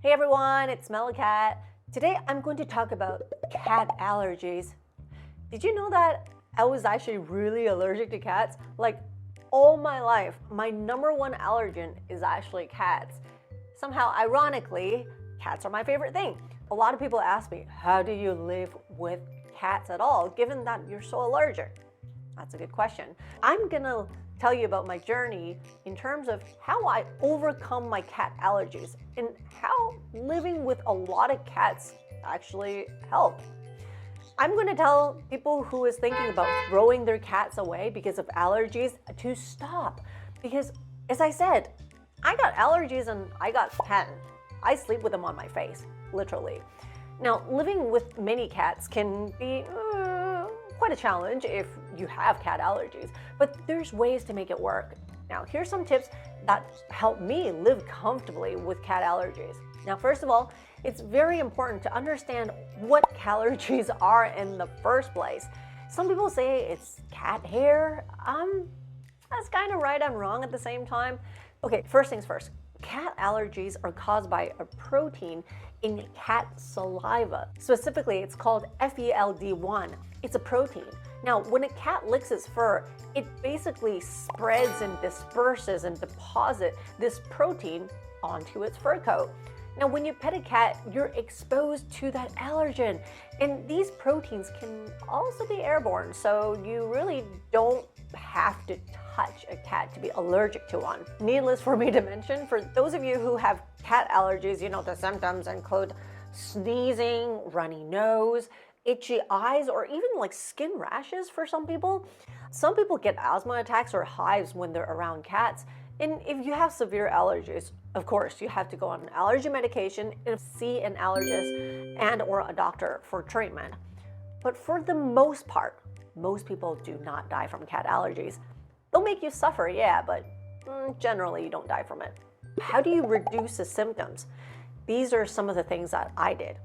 Hey everyone, it's MeloCat. Today I'm going to talk about cat allergies. Did you know that I was actually really allergic to cats? Like all my life, my number one allergen is actually cats. Somehow, ironically, cats are my favorite thing. A lot of people ask me, how do you live with cats at all, given that you're so allergic? That's a good question. I'm gonna tell you about my journey in terms of how I overcome my cat allergies and how living with a lot of cats actually help. I'm going to tell people who is thinking about throwing their cats away because of allergies to stop. Because as I said, I got allergies and I got 10. I sleep with them on my face, literally. Now, living with many cats can be quite a challenge if you have cat allergies, but there's ways to make it work. Now, here's some tips that help me live comfortably with cat allergies. Now, first of all, it's very important to understand what cat allergies are in the first place. Some people say it's cat hair. That's kind of right and wrong at the same time. Okay, first things first. Cat allergies are caused by a protein in cat saliva. Specifically, it's called FeLD1. It's a protein. Now, when a cat licks its fur, it basically spreads and disperses and deposits this protein onto its fur coat. Now, when you pet a cat, you're exposed to that allergen. And these proteins can also be airborne, so you really don't have to touch a cat to be allergic to one. Needless for me to mention, for those of you who have cat allergies, the symptoms include sneezing, runny nose, itchy eyes, or even like skin rashes for some people. Some people get asthma attacks or hives when they're around cats. And if you have severe allergies, of course, you have to go on an allergy medication and see an allergist and or a doctor for treatment. But for the most part, most people do not die from cat allergies. They'll make you suffer, yeah, but generally you don't die from it. How do you reduce the symptoms? These are some of the things that I did.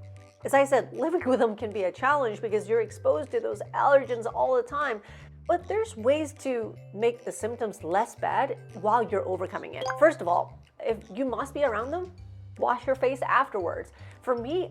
As I said, living with them can be a challenge because you're exposed to those allergens all the time. But there's ways to make the symptoms less bad while you're overcoming it. First of all, if you must be around them, wash your face afterwards. For me,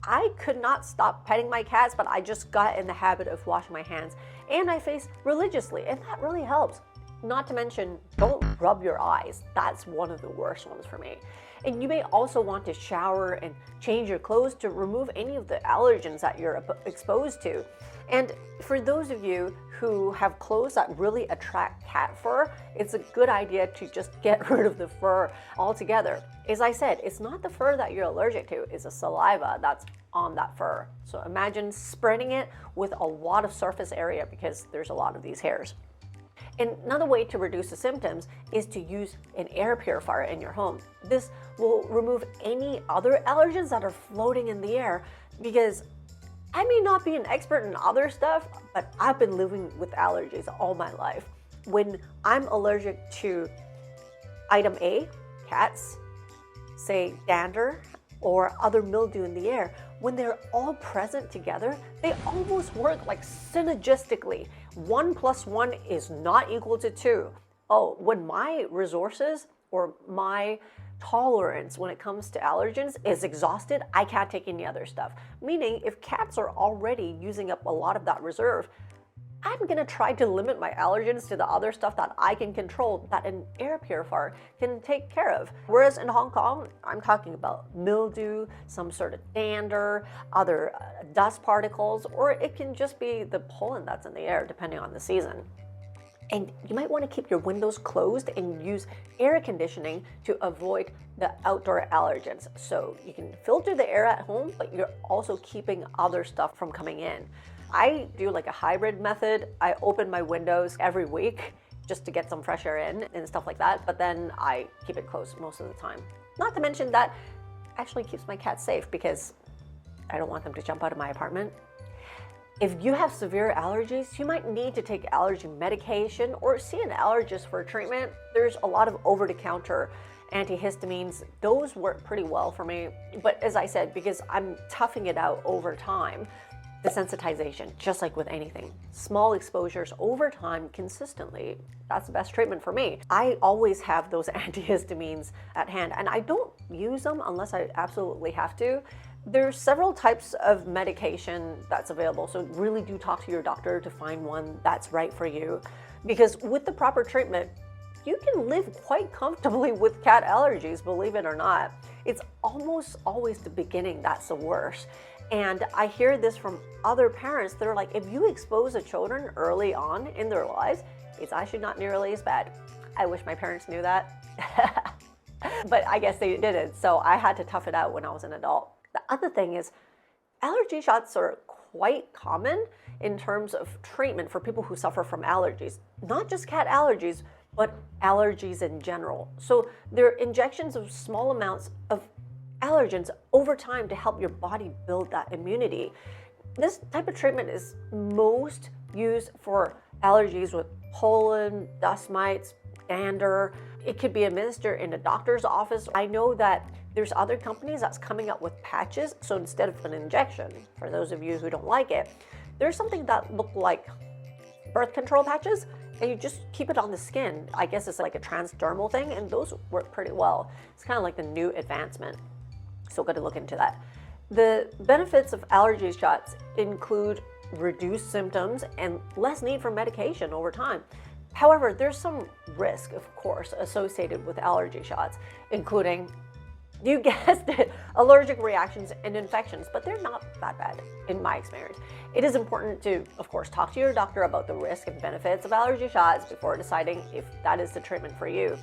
I could not stop petting my cats, but I just got in the habit of washing my hands and my face religiously, and that really helps. Not to mention, don't rub your eyes. That's one of the worst ones for me. And you may also want to shower and change your clothes to remove any of the allergens that you're exposed to. And for those of you who have clothes that really attract cat fur, it's a good idea to just get rid of the fur altogether. As I said, it's not the fur that you're allergic to, it's the saliva that's on that fur. So imagine spreading it with a lot of surface area because there's a lot of these hairs. And another way to reduce the symptoms is to use an air purifier in your home. This will remove any other allergens that are floating in the air, because I may not be an expert in other stuff, but I've been living with allergies all my life. When I'm allergic to item A, cats, say dander, or other mildew in the air, when they're all present together, they almost work like synergistically. 1 + 1 is not equal to 2. Oh, when my resources or my tolerance when it comes to allergens is exhausted, I can't take any other stuff. Meaning, if cats are already using up a lot of that reserve, I'm gonna try to limit my allergens to the other stuff that I can control, that an air purifier can take care of. Whereas in Hong Kong, I'm talking about mildew, some sort of dander, other dust particles, or it can just be the pollen that's in the air, depending on the season. And you might want to keep your windows closed and use air conditioning to avoid the outdoor allergens. So you can filter the air at home, but you're also keeping other stuff from coming in. I do like a hybrid method. I open my windows every week just to get some fresh air in and stuff like that, but then I keep it closed most of the time. Not to mention that actually keeps my cats safe because I don't want them to jump out of my apartment. If you have severe allergies, you might need to take allergy medication or see an allergist for treatment. There's a lot of over-the-counter antihistamines. Those work pretty well for me. But as I said, because I'm toughing it out over time, Desensitization, just like with anything. Small exposures over time consistently, that's the best treatment for me. I always have those antihistamines at hand, and I don't use them unless I absolutely have to. There's several types of medication that's available, so really do talk to your doctor to find one that's right for you. Because with the proper treatment, you can live quite comfortably with cat allergies, believe it or not. It's almost always the beginning that's the worst. And I hear this from other parents. They're like, if you expose the children early on in their lives, it's actually not nearly as bad. I wish my parents knew that. But I guess they didn't, so I had to tough it out when I was an adult. The other thing is, allergy shots are quite common in terms of treatment for people who suffer from allergies. Not just cat allergies, but allergies in general. So they're injections of small amounts of allergens over time to help your body build that immunity. This type of treatment is most used for allergies with pollen, dust mites, dander. It could be administered in a doctor's office. I know that there's other companies that's coming up with patches. So instead of an injection, for those of you who don't like it, there's something that look like birth control patches, and you just keep it on the skin. I guess it's like a transdermal thing, and those work pretty well. It's kind of like the new advancement. So got to look into that. The benefits of allergy shots include reduced symptoms and less need for medication over time. However, there's some risk, of course, associated with allergy shots, including, you guessed it, allergic reactions and infections, but they're not that bad in my experience. It is important to, of course, talk to your doctor about the risk and benefits of allergy shots before deciding if that is the treatment for you.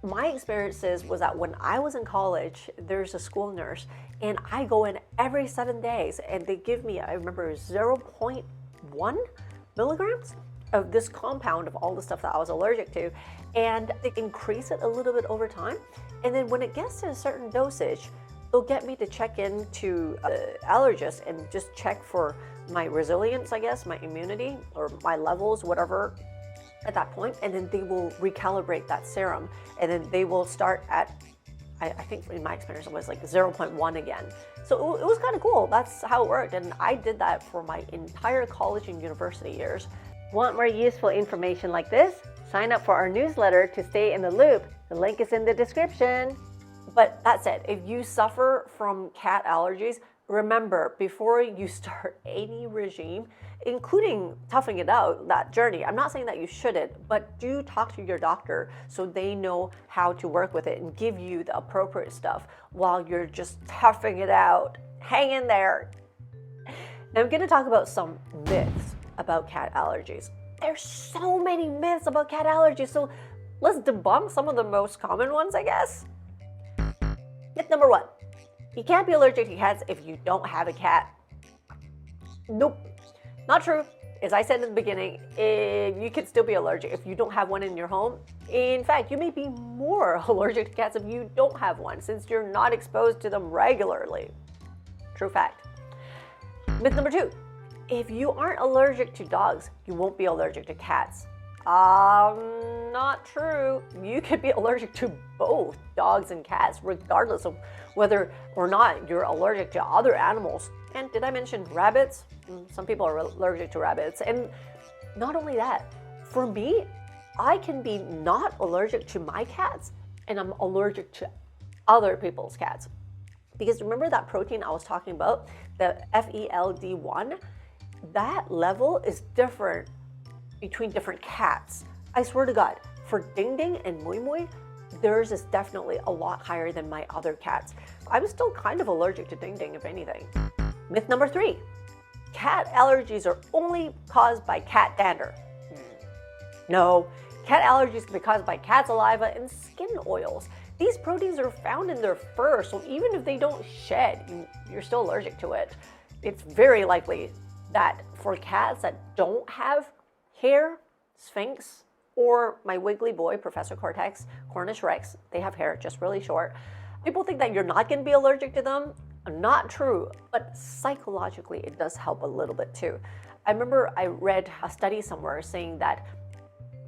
My experiences was that when I was in college, there's a school nurse, and I go in every 7 days, and they give me, I remember, 0.1 milligrams of this compound of all the stuff that I was allergic to, and they increase it a little bit over time. And then when it gets to a certain dosage, they'll get me to check in to the allergist and just check for my resilience, I guess, my immunity or my levels, whatever, at that point. And then they will recalibrate that serum. And then they will start at, I think in my experience, it was like 0.1 again. So it was kind of cool. That's how it worked. And I did that for my entire college and university years. Want more useful information like this? Sign up for our newsletter to stay in the loop. The link is in the description. But that said, if you suffer from cat allergies, remember, before you start any regime, including toughing it out, that journey, I'm not saying that you shouldn't, but do talk to your doctor so they know how to work with it and give you the appropriate stuff while you're just toughing it out. Hang in there. Now I'm going to talk about some myths about cat allergies. There's so many myths about cat allergies, so let's debunk some of the most common ones, I guess. Myth number 1. You can't be allergic to cats if you don't have a cat. Nope, not true. As I said in the beginning, you could still be allergic if you don't have one in your home. In fact, you may be more allergic to cats if you don't have one, since you're not exposed to them regularly. True fact. Myth number 2. If you aren't allergic to dogs, you won't be allergic to cats. Not true. You could be allergic to both dogs and cats, regardless of whether or not you're allergic to other animals. And did I mention rabbits? Some people are allergic to rabbits. And not only that, for me, I can be not allergic to my cats, and I'm allergic to other people's cats. Because remember that protein I was talking about, the FeLD1? That level is different between different cats. I swear to God, for Ding Ding and Mui Mui, theirs is definitely a lot higher than my other cats. I'm still kind of allergic to Ding Ding, if anything. Myth number 3. Cat allergies are only caused by cat dander. No, cat allergies can be caused by cat saliva and skin oils. These proteins are found in their fur, so even if they don't shed, you're still allergic to it. It's very likely that for cats that don't have hair, Sphinx, or my wiggly boy, Professor Cortex, Cornish Rex, they have hair, just really short. People think that you're not going to be allergic to them. Not true, but psychologically it does help a little bit too. I remember I read a study somewhere saying that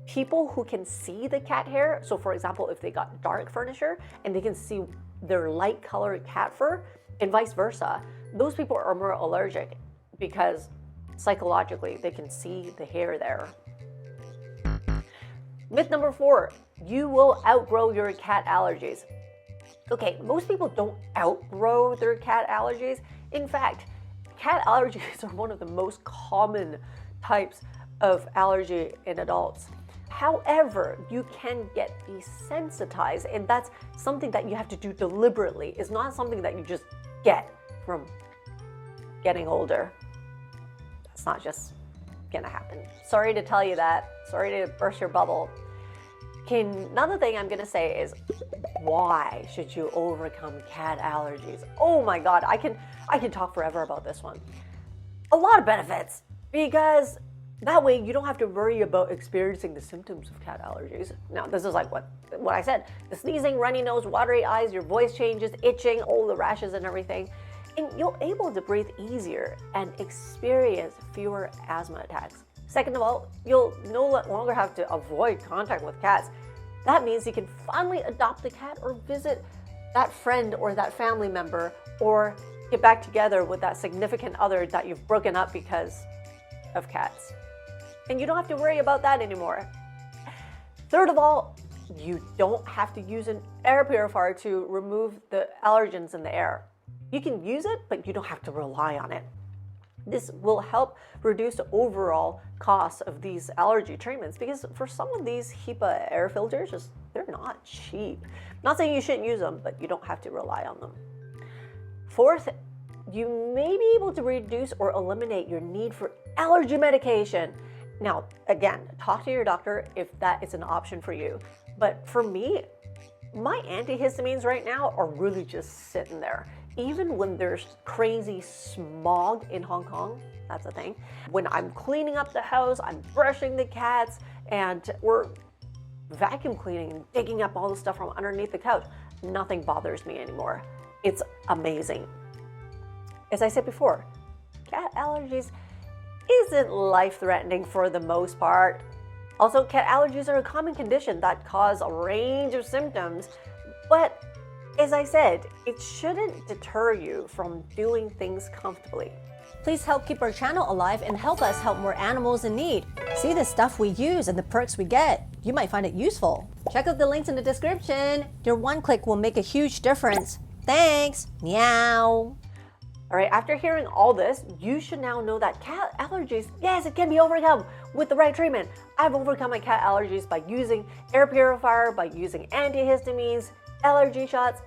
people who can see the cat hair, so for example, if they got dark furniture and they can see their light colored cat fur and vice versa, those people are more allergic because psychologically. They can see the hair there. Myth number 4, you will outgrow your cat allergies. Okay, most people don't outgrow their cat allergies. In fact, cat allergies are one of the most common types of allergy in adults. However, you can get desensitized, and that's something that you have to do deliberately. It's not something that you just get from getting older. That's not just gonna happen. Sorry to tell you that. Sorry to burst your bubble. Okay, another thing I'm gonna say is, why should you overcome cat allergies? Oh my God, I can talk forever about this one. A lot of benefits, because that way you don't have to worry about experiencing the symptoms of cat allergies. Now, this is like what I said, the sneezing, runny nose, watery eyes, your voice changes, itching, all the rashes and everything. And you're able to breathe easier and experience fewer asthma attacks. Second of all, you'll no longer have to avoid contact with cats. That means you can finally adopt a cat or visit that friend or that family member, or get back together with that significant other that you've broken up because of cats. And you don't have to worry about that anymore. Third of all, you don't have to use an air purifier to remove the allergens in the air. You can use it, but you don't have to rely on it. This will help reduce the overall cost of these allergy treatments, because for some of these HEPA air filters, they're not cheap. Not saying you shouldn't use them, but you don't have to rely on them. Fourth, you may be able to reduce or eliminate your need for allergy medication. Now, again, talk to your doctor if that is an option for you. But for me, my antihistamines right now are really just sitting there. Even when there's crazy smog in Hong Kong, that's a thing. When I'm cleaning up the house, I'm brushing the cats, and we're vacuum cleaning and digging up all the stuff from underneath the couch, nothing bothers me anymore. It's amazing. As I said before, cat allergies isn't life-threatening for the most part. Also, cat allergies are a common condition that cause a range of symptoms, but as I said, it shouldn't deter you from doing things comfortably. Please help keep our channel alive and help us help more animals in need. See the stuff we use and the perks we get. You might find it useful. Check out the links in the description. Your one click will make a huge difference. Thanks. Meow. All right, after hearing all this, you should now know that cat allergies, yes, it can be overcome with the right treatment. I've overcome my cat allergies by using air purifier, by using antihistamines, allergy shots.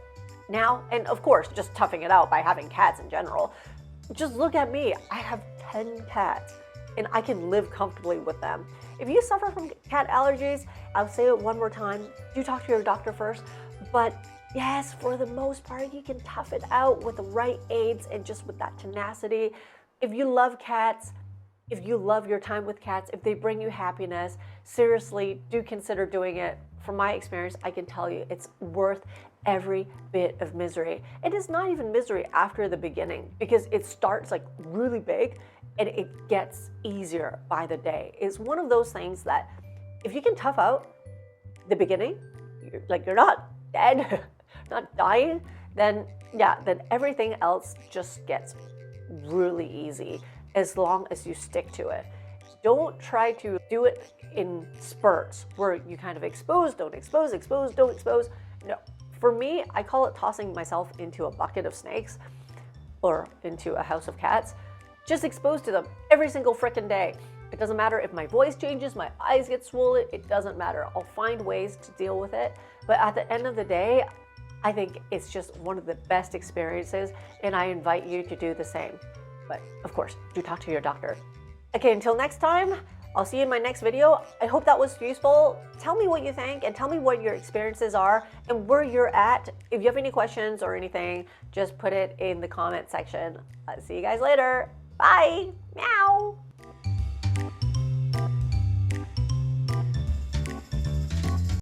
Now, and of course, just toughing it out by having cats in general. Just look at me. I have 10 cats and I can live comfortably with them. If you suffer from cat allergies, I'll say it one more time, do talk to your doctor first. But yes, for the most part, you can tough it out with the right aids and just with that tenacity. If you love cats, if you love your time with cats, if they bring you happiness, seriously, do consider doing it. From my experience, I can tell you it's worth every bit of misery. It is not even misery after the beginning, because it starts like really big and it gets easier by the day. It's one of those things that if you can tough out the beginning, you're not dead, not dying, then everything else just gets really easy as long as you stick to it. Don't try to do it in spurts where you kind of expose, don't expose, expose, don't expose. No. For me, I call it tossing myself into a bucket of snakes or into a house of cats. Just expose to them every single frickin' day. It doesn't matter if my voice changes, my eyes get swollen, it doesn't matter. I'll find ways to deal with it. But at the end of the day, I think it's just one of the best experiences, and I invite you to do the same. But of course, do talk to your doctor. Okay, until next time, I'll see you in my next video. I hope that was useful. Tell me what you think and tell me what your experiences are and where you're at. If you have any questions or anything, just put it in the comment section. See you guys later. Bye. Meow.